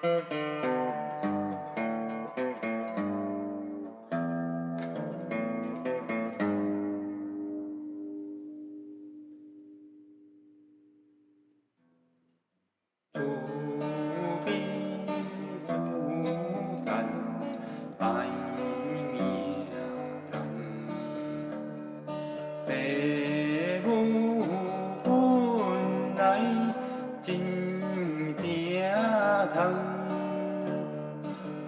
竹笔竹炭白面汤，父母本来真疼痛，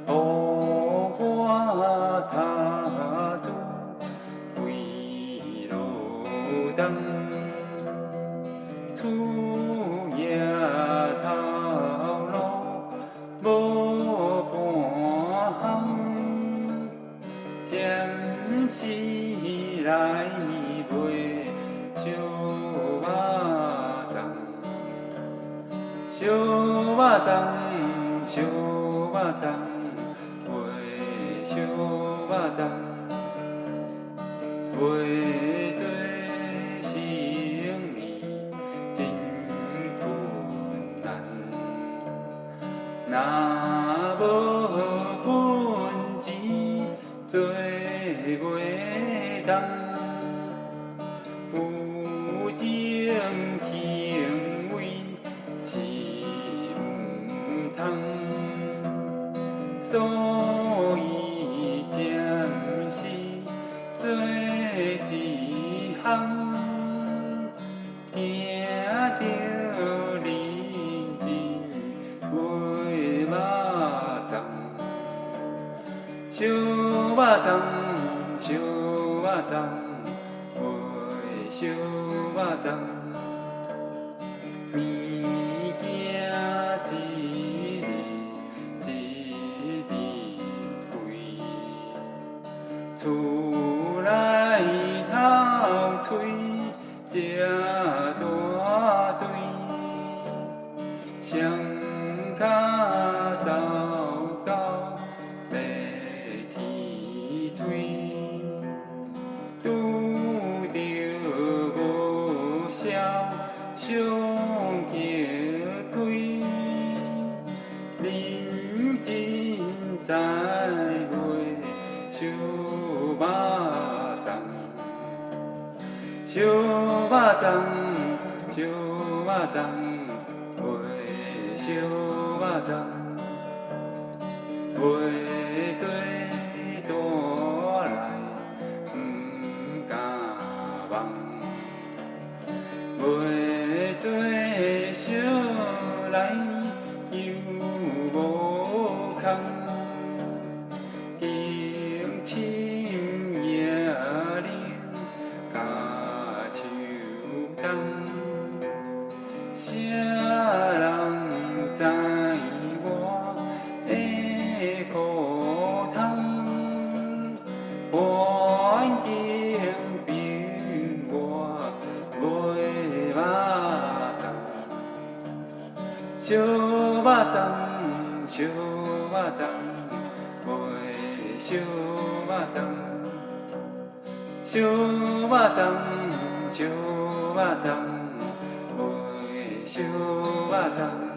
予我他主为路灯。厝野头路无半项，暂时来卖小肉粽，小肉粽，小肉粽，卖小肉粽，卖做生意真困难。若无本钱做袂动，有情行为是毋通，所以暂时做一项，行着认真卖肉粽，小肉粽，小肉粽，卖小肉粽，物件一日一日贵，厝内头喙食大堆，双脚走到白天腿，拄着无孝上桥开，认真在卖小肉粽，小肉粽，小肉粽，卖小肉粽，卖做大来毋敢望，卖做小来又无空，经深夜里甲手动，啥人知我的苦痛？环境逼我卖肉粽，小肉粽，小肉粽，卖小肉粽，小肉粽，小肉粽，卖小肉粽。